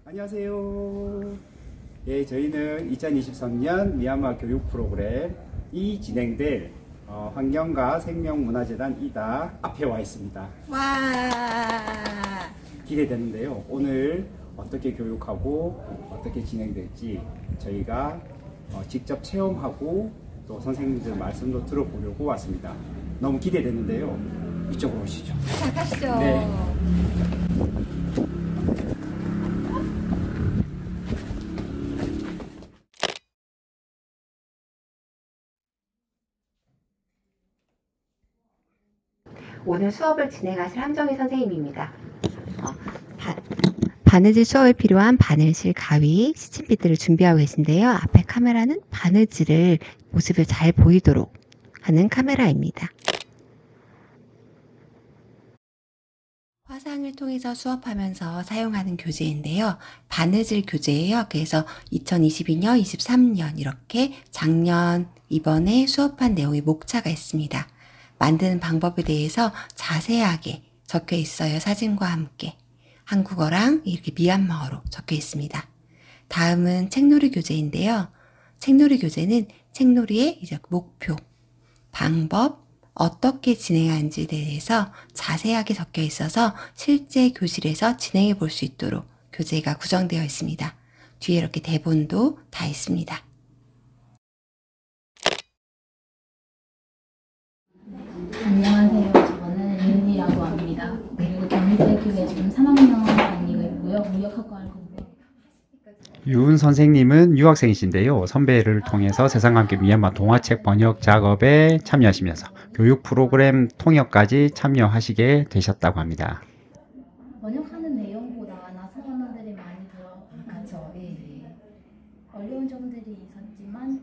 안녕하세요. 예, 저희는 2023년 미얀마 교육 프로그램이 진행될 환경과 생명문화재단 이다 앞에 와 있습니다. 와. 기대되는데요. 오늘 어떻게 교육하고 어떻게 진행될지 저희가 직접 체험하고 또 선생님들 말씀도 들어보려고 왔습니다. 너무 기대되는데요. 이쪽으로 오시죠. 자, 가시죠. 네. 오늘 수업을 진행하실 함정희 선생님입니다. 바느질 수업에 필요한 바느질 가위, 시침빗들을 준비하고 계신데요. 앞에 카메라는 바느질을 모습을 잘 보이도록 하는 카메라입니다. 화상을 통해서 수업하면서 사용하는 교재인데요. 바느질 교재예요. 그래서 2022년, 23년 이렇게 작년, 이번에 수업한 내용의 목차가 있습니다. 만드는 방법에 대해서 자세하게 적혀 있어요. 사진과 함께. 한국어랑 이렇게 미얀마어로 적혀 있습니다. 다음은 책놀이 교재인데요. 책놀이 교재는 책놀이의 이제 목표, 방법, 어떻게 진행하는지에 대해서 자세하게 적혀 있어서 실제 교실에서 진행해 볼 수 있도록 교재가 구성되어 있습니다. 뒤에 이렇게 대본도 다 있습니다. 안녕하세요. 저는 윤이라고 합니다. 그리고 경희대학교에 지금 3학년 다니고 있고요. 무역학과를 공부하고 유은 선생님은 유학생이신데요. 선배를 통해서 세상과 함께 미얀마 동화책 번역 작업에 참여하시면서 교육 프로그램 통역까지 참여하시게 되셨다고 합니다. 번역하는 내용보다 낯선 언어들이 많이 들어가죠. 어려운 점들이 있었지만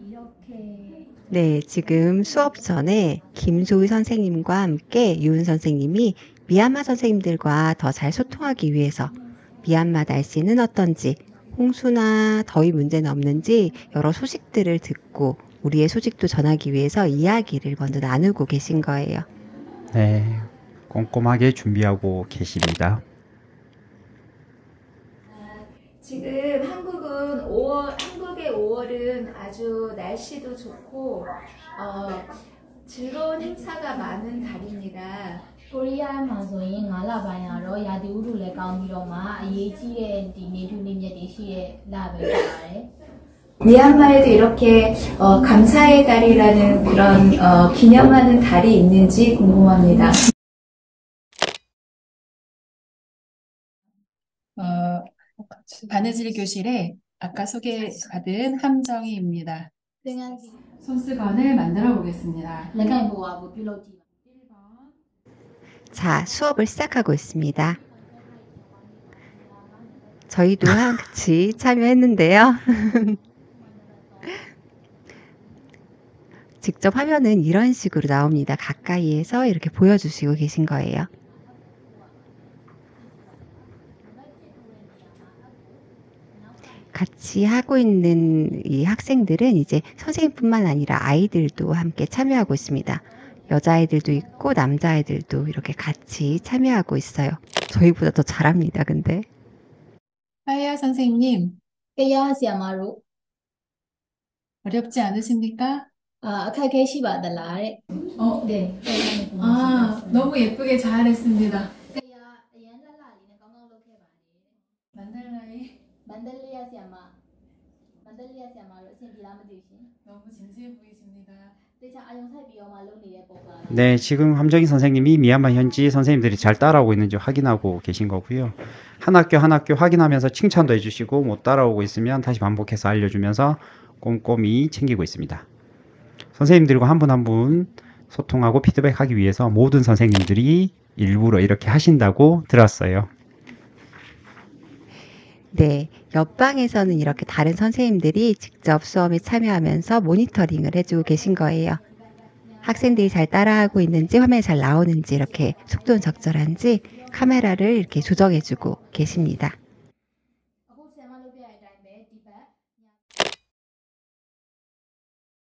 이렇게 네, 지금 수업 전에 김소희 선생님과 함께 유은 선생님이 미얀마 선생님들과 더 잘 소통하기 위해서 미얀마 날씨는 어떤지, 홍수나 더위 문제는 없는지 여러 소식들을 듣고 우리의 소식도 전하기 위해서 이야기를 먼저 나누고 계신 거예요. 네, 꼼꼼하게 준비하고 계십니다. 지금 한국의 5월은 아주 날씨도 좋고 즐거운 행사가 많은 달입니다. ကိုရီးယားမှာဆိုရင်9လပိုင်းကတော့ရာသီဥတုလည်းကောင်းပြီးတော့မှအရေးကြီးတဲ့ဒီနေထူးနေမြတ်တွေရှိတဲ့လပဲဖြစ်ပါတယ် 미얀마에도 이렇게 감사의 달이라는 그런 기념하는 달이 있는지 궁금합니다. 바느질 교실에 아까 소개받은 함정희입니다. 손수건을 만들어 보겠습니다. လက်ကင်ပေါ်ကပြုလုပ်ကြည့် 자, 수업을 시작하고 있습니다. 저희도 같이 참여했는데요. 직접 화면은 이런 식으로 나옵니다. 가까이에서 이렇게 보여주시고 계신 거예요. 같이 하고 있는 이 학생들은 이제 선생님뿐만 아니라 아이들도 함께 참여하고 있습니다. 여자아이들도 있고 남자아이들도 이렇게 같이 참여하고 있어요. 저희보다 더 잘합니다, 근데. 하야 선생님, တရားဆရာမတို့ 어렵지 않으십니까? အခက်အခဲရှိပါသလားတဲ့ 네. 너무 예쁘게 잘했습니다. တရားအရန်လှလှလေးနဲ့ကောင်းကောင်းလုပ်ခဲ့ပါတယ်တဲ့ 만달라이 မန္တလေးရဆရာမတို့အဆင်ပြေလားမသိဘူးရှင် 너무 진지해 보이십니다. တေချာအာယုံဆိုင်ပြီးတော့မှလုပ်နေတဲ့ပုံပါ 네, 지금 함정희 선생님이 미얀마 현지 선생님들이 잘 따라오고 있는지 확인하고 계신 거고요. 한 학교 한 학교 확인하면서 칭찬도 해주시고 못 따라오고 있으면 다시 반복해서 알려주면서 꼼꼼히 챙기고 있습니다. 선생님들과 한 분 한 분 소통하고 피드백하기 위해서 모든 선생님들이 일부러 이렇게 하신다고 들었어요. 네, 옆방에서는 이렇게 다른 선생님들이 직접 수업에 참여하면서 모니터링을 해주고 계신 거예요. 학생들이 잘 따라하고 있는지 화면에 잘 나오는지 이렇게 속도는 적절한지 카메라를 이렇게 조정해주고 계십니다. အခုဆရာမလုပ်ပြတဲ့အတိုင်းပဲဒီဘက်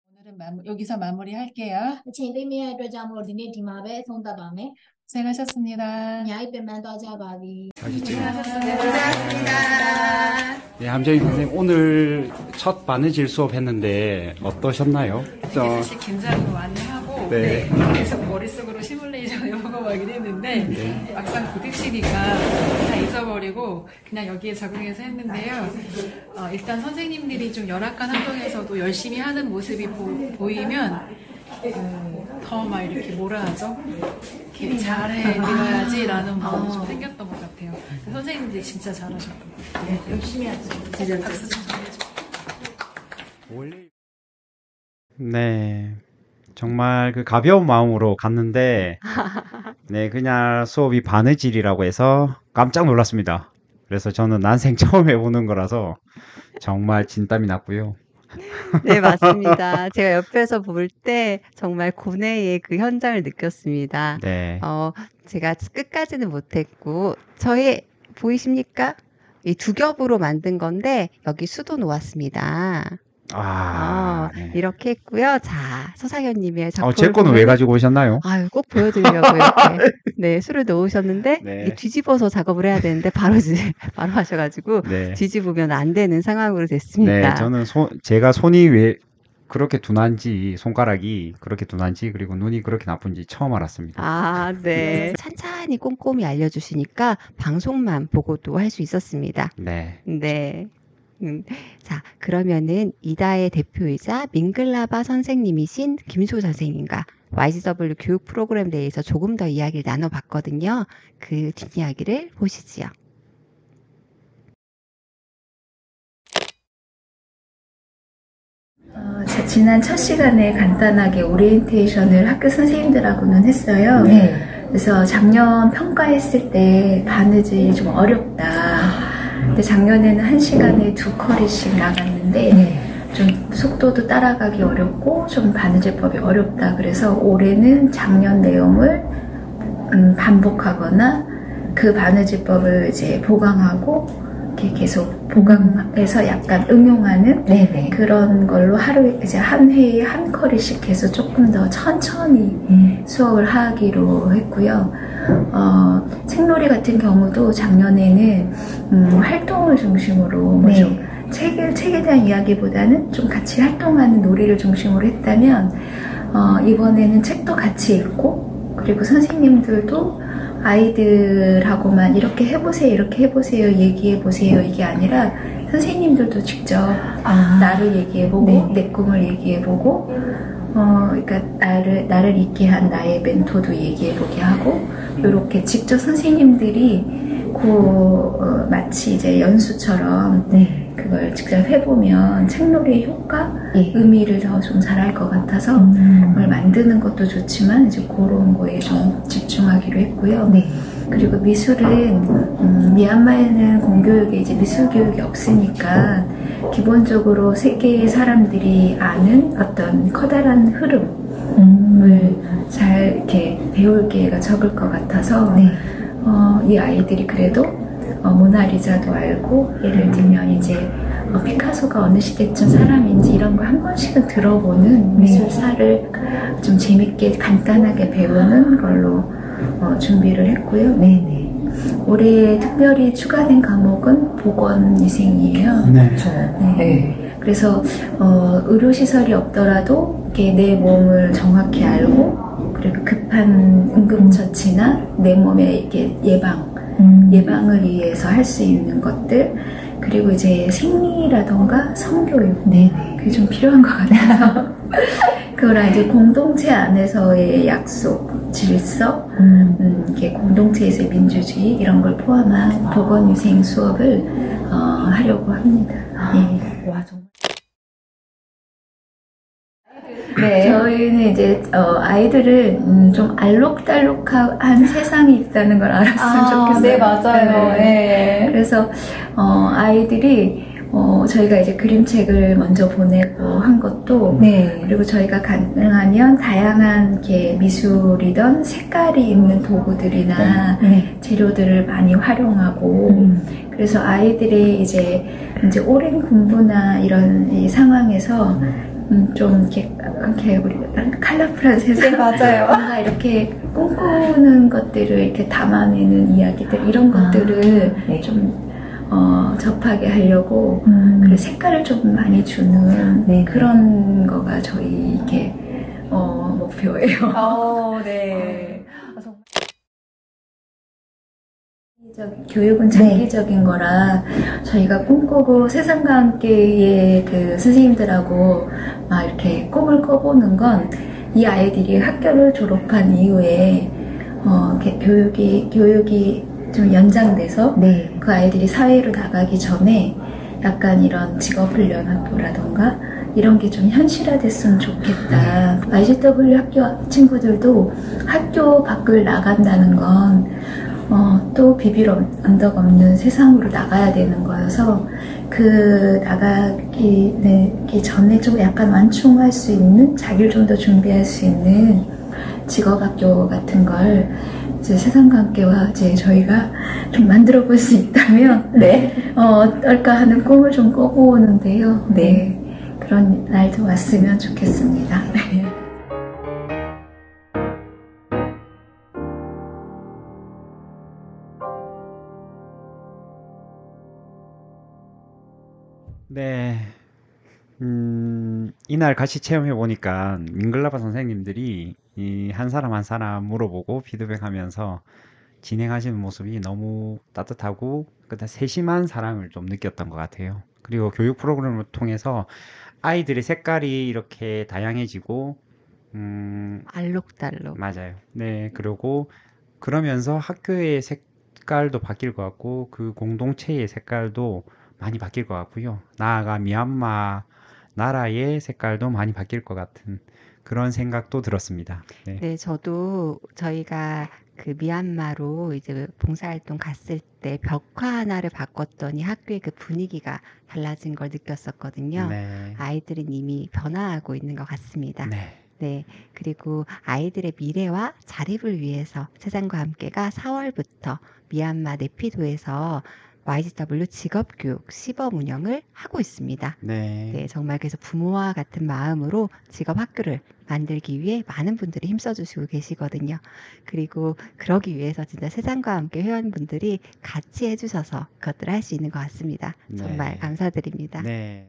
오늘은 여기서 마무리할게요. အချိန်သိမ့်မရတဲ့အတွက်ကြောင့်မလို့ဒီနေ့ဒီမှာပဲအဆုံးသတ်ပါမယ် 고생하셨습니다. nhảy bên bên tôi cho bà đi. 다시 찍어. 네, 함정희 선생님 오늘 첫 바느질 수업 했는데 어떠셨나요? 사실 긴장도 많이 하고 네. 계속 머릿속으로 시뮬레이션 해보고하긴 했는데 네. 막상 부딪히니까 다 잊어버리고 그냥 여기에 적응해서 했는데요. 일단 선생님들이 좀 열악한 환경에서도 열심히 하는 모습이 보이면 더 막 이렇게 뭐라 하죠? 이렇게 잘해드려야지라는 마음이 좀 생겼던 것 같아요. 선생님들이 진짜 잘하셨던 것 같아요. 열심히 하죠. 진짜 박수 좀 쳐주세요. 네. 정말 그 가벼운 마음으로 갔는데, 네, 그냥 수업이 바느질이라고 해서 깜짝 놀랐습니다. 그래서 저는 난생 처음 해보는 거라서 정말 진땀이 났고요. 네, 맞습니다. 제가 옆에서 볼 때 정말 고뇌의 그 현장을 느꼈습니다. 네. 제가 끝까지는 못했고, 보이십니까? 이 두 겹으로 만든 건데, 여기 수도 놓았습니다. 네. 이렇게 했고요. 자, 서상현님의 작품을 제 거는 왜 가지고 오셨나요? 아유, 꼭 보여드리려고 이렇게. 네, 술을 넣으셨는데, 네. 이게 뒤집어서 작업을 해야 되는데, 바로 하셔가지고, 네. 뒤집으면 안 되는 상황으로 네, 됐습니다. 저는 제가 손이 왜 그렇게 둔한지, 손가락이 그렇게 둔한지, 그리고 눈이 그렇게 나쁜지 처음 알았습니다. 네. 찬찬히 꼼꼼히 알려주시니까 방송만 보고도 할 수 있었습니다. 네. 네. 자, 그러면은 이다의 대표이자 밍글라바 선생님이신 김소 선생님과 YGW 교육 프로그램에 대해서 조금 더 이야기를 나눠봤거든요. 그 뒷이야기를 보시지요. 지난 첫 시간에 간단하게 오리엔테이션을 학교 선생님들하고는 했어요. 네. 그래서 작년 평가했을 때 바느질이 좀 어렵다. 근데 작년에는 한 시간에 2컬이씩 나갔는데 좀 속도도 따라가기 어렵고 좀 바느질법이 어렵다. 그래서 올해는 작년 내용을 반복하거나 그 바느질법을 이제 보강하고 이렇게 계속 보강해서 약간 응용하는 네네. 그런 걸로 하루에 이제 한 회에 한 컬이씩 해서 조금 더 천천히 수업을 하기로 했고요. 책놀이 같은 경우도 작년에는 활동을 중심으로 네. 좀 책에 대한 이야기보다는 좀 같이 활동하는 놀이를 중심으로 했다면 이번에는 책도 같이 읽고 그리고 선생님들도 아이들하고만 이렇게 해보세요, 얘기해보세요 이게 아니라 선생님들도 직접 나를 얘기해보고 네. 내 꿈을 얘기해보고 그러니까 나를 있게 한 나의 멘토도 얘기해보게 하고 이렇게 직접 선생님들이 마치 이제 연수처럼 네. 그걸 직접 해보면 책놀이의 효과, 예. 의미를 더 좀 잘할 것 같아서 그걸 만드는 것도 좋지만 이제 그런 거에 좀 집중하기로 했고요. 네. 그리고 미술은 미얀마에는 공교육에 이제 미술 교육이 없으니까 기본적으로 세계의 사람들이 아는 어떤 커다란 흐름을 잘 이렇게 배울 기회가 적을 것 같아서 네. 이 아이들이 그래도 모나리자도 알고 예를 들면 이제 피카소가 어느 시대쯤 사람인지 이런 거 한 번씩은 들어보는 미술사를 좀 재밌게 간단하게 배우는 걸로 준비를 했고요. 네네. 올해 특별히 추가된 과목은 보건위생이에요. 네. 네. 그래서 의료시설이 없더라도 이렇게 내 몸을 정확히 알고 그리고 급한 응급처치나 내 몸의 이렇게 예방을 위해서 할 수 있는 것들 그리고 이제 생리라던가 성교육 네네. 그게 좀 필요한 것 같아서 그거랑 이제 공동체 안에서의 약속, 질서, 이렇게 공동체에서의 민주주의 이런 걸 포함한 보건위생 수업을 하려고 합니다. 예. 와, 정말. 네. 저희는 이제 아이들은 좀 알록달록한 세상이 있다는 걸 알았으면 좋겠어요. 네, 맞아요. 네. 그래서 아이들이 저희가 이제 그림책을 먼저 보내고 한 것도 네. 그리고 저희가 가능하면 다양한 이렇게 미술이던 색깔이 있는 도구들이나 네. 재료들을 많이 활용하고 그래서 아이들의 이제 오랜 공부나 이런 이 상황에서 좀 이렇게 우리 컬러풀한 세상, 네, 맞아요. 뭔가 이렇게 꿈꾸는 것들을 이렇게 담아내는 이야기들 이런 것들을 네. 좀 접하게 하려고 그리고 색깔을 좀 많이 주는 네. 그런 거가 저희 이렇게 목표예요. 네. 교육은 장기적인 거라 저희가 꿈꾸고 세상과 함께의 그 선생님들하고 막 이렇게 꿈을 꿔보는 건 이 아이들이 학교를 졸업한 이후에 이렇게 교육이 좀 연장돼서 네. 그 아이들이 사회로 나가기 전에 약간 이런 직업훈련학교라던가 이런 게 좀 현실화됐으면 좋겠다. ICW 학교 친구들도 학교 밖을 나간다는 건 또 비빌 언덕 없는 세상으로 나가야 되는 거여서 그 나가기 전에 좀 약간 완충할 수 있는 자기를 좀 더 준비할 수 있는 직업학교 같은 걸 이제 세상과 함께와 이제 저희가 좀 만들어 볼 수 있다면 네. 어떨까 하는 꿈을 좀 꿔보는데요. 네. 그런 날도 왔으면 좋겠습니다. 네. 이날 같이 체험해 보니까 밍글라바 선생님들이 이 한 사람 한 사람 물어보고 피드백하면서 진행하시는 모습이 너무 따뜻하고 그다음 세심한 사랑을 좀 느꼈던 것 같아요. 그리고 교육 프로그램을 통해서 아이들의 색깔이 이렇게 다양해지고 알록달록. 맞아요. 네, 그리고 그러면서 학교의 색깔도 바뀔 것 같고 그 공동체의 색깔도 많이 바뀔 것 같고요. 나아가 미얀마 나라의 색깔도 많이 바뀔 것 같은 그런 생각도 들었습니다. 네. 네, 저도 저희가 그 미얀마로 이제 봉사활동 갔을 때 벽화 하나를 바꿨더니 학교의 그 분위기가 달라진 걸 느꼈었거든요. 네. 아이들은 이미 변화하고 있는 것 같습니다. 네. 네, 그리고 아이들의 미래와 자립을 위해서 세상과 함께가 4월부터 미얀마 네피도에서 YGW 직업교육 시범 운영을 하고 있습니다. 네. 네, 정말 그래서 부모와 같은 마음으로 직업학교를 만들기 위해 많은 분들이 힘써주시고 계시거든요. 그리고 그러기 위해서 진짜 세상과 함께 회원분들이 같이 해주셔서 그것들을 할 수 있는 것 같습니다. 정말 네. 감사드립니다. 네.